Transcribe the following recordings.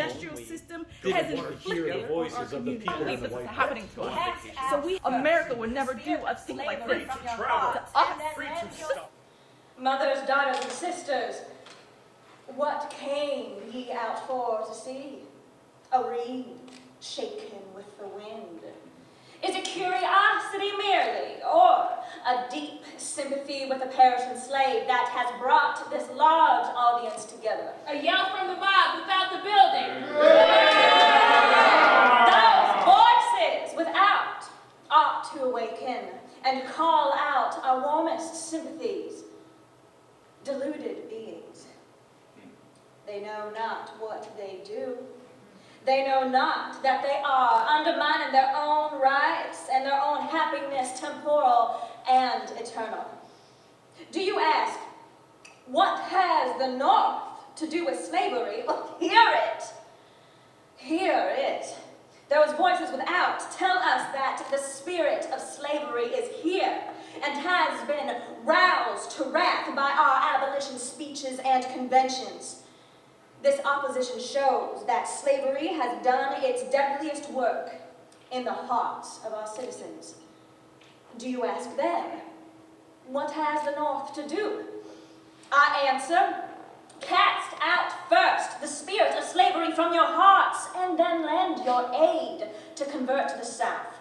industrial system has inflicted on our community. I believe this is happening to us. So America would never do a thing like this to us. Mothers, daughters, and sisters, what came ye out for to see? A reed shaken with the wind. Is it curiosity merely, or a deep sympathy with the Puritan slave that has brought this large audience together? A yell from the mob without the building. Those voices without ought to awaken and call out our warmest sympathies. Deluded beings, they know not what they do. They know not that they are undermining their own rights and their own happiness, temporal and eternal. Do you ask, what has the North to do with slavery? Well, hear it. Hear it. Those voices without tell us that the spirit of slavery is here and has been roused to wrath by our abolition speeches and conventions. This opposition shows that slavery has done its deadliest work in the hearts of our citizens. Do you ask then, what has the North to do? I answer, cast out first the spirit of slavery from your hearts, and then lend your aid to convert the South.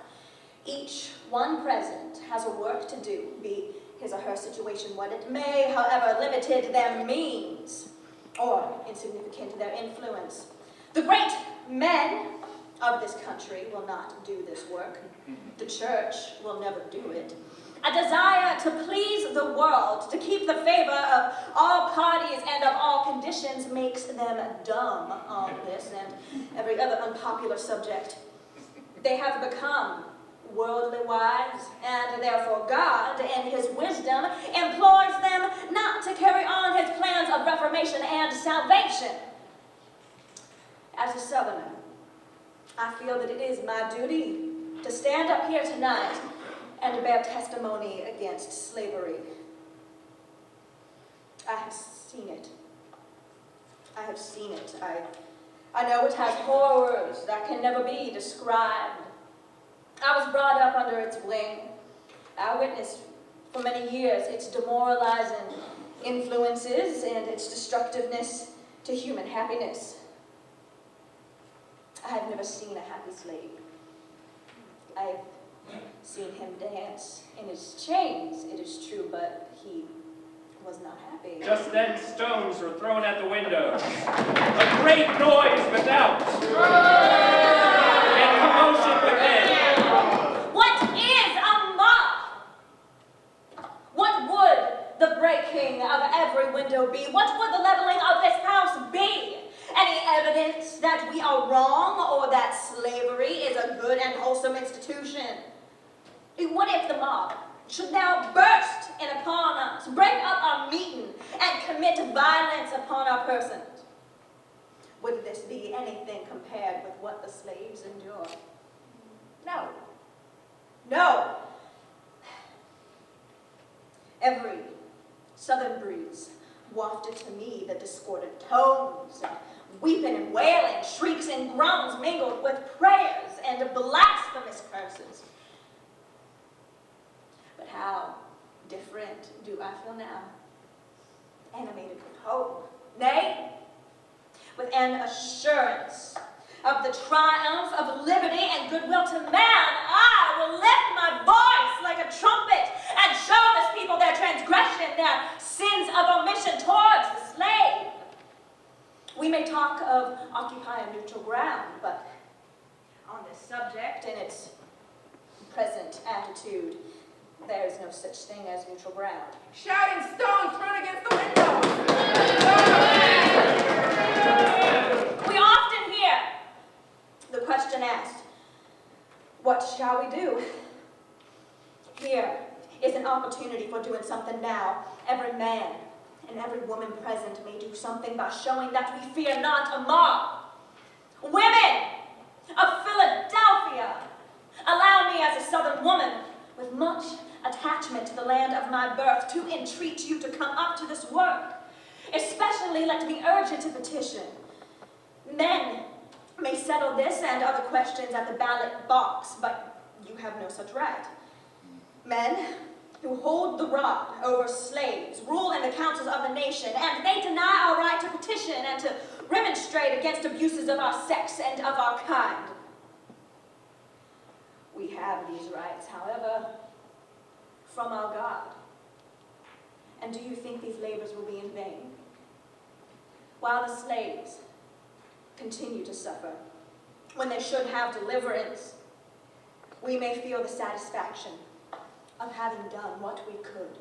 Each one present has a work to do, be his or her situation what it may, however limited their means or insignificant their influence. The great men of this country will not do this work. The church will never do it. A desire to please the world, to keep the favor of all parties and of all conditions makes them dumb on this and every other unpopular subject. They have become worldly wise, and therefore God, in his wisdom, implores them not to carry on his plans of reformation and salvation. As a Southerner, I feel that it is my duty to stand up here tonight and bear testimony against slavery. I have seen it. I have seen it. I know it has horrors that can never be described. I was brought up under its wing. I witnessed for many years its demoralizing influences and its destructiveness to human happiness. I have never seen a happy slave. I have seen him dance in his chains, it is true, but he was not happy. Just then stones were thrown at the windows. A great noise without. And commotion within. What is a mob? What would the breaking of every window be? What would the leveling of this house be? Any evidence that we are wrong or that slavery is a good and wholesome institution? What if the mob should now burst in upon us, break up our meeting, and commit violence upon our persons? Would this be anything compared with what the slaves endure? No. No. Every southern breeze wafted to me the discordant tones, and weeping and wailing, shrieks and groans mingled with prayers and blasphemous curses. But how different do I feel now? Animated with hope, nay, with an assurance of the triumph of liberty and goodwill to man. I will lift my voice like a trumpet and show this people their transgression, their sins of omission towards the slave. We may talk of occupying neutral ground, but on this subject, in its present attitude, there is no such thing as neutral ground. Shouting stones thrown against the window. We often hear the question asked, what shall we do? Here is an opportunity for doing something now. Every man and every woman present may do something by showing that we fear not a mob. Women of Philadelphia, allow me as a Southern woman with much attachment to the land of my birth to entreat you to come up to this work. Especially let me urge it to petition. Men settle this and other questions at the ballot box, but you have no such right. Men who hold the rod over slaves rule in the councils of the nation, and they deny our right to petition and to remonstrate against abuses of our sex and of our kind. We have these rights, however, from our God. And do you think these labors will be in vain? While the slaves continue to suffer, when they should have deliverance, we may feel the satisfaction of having done what we could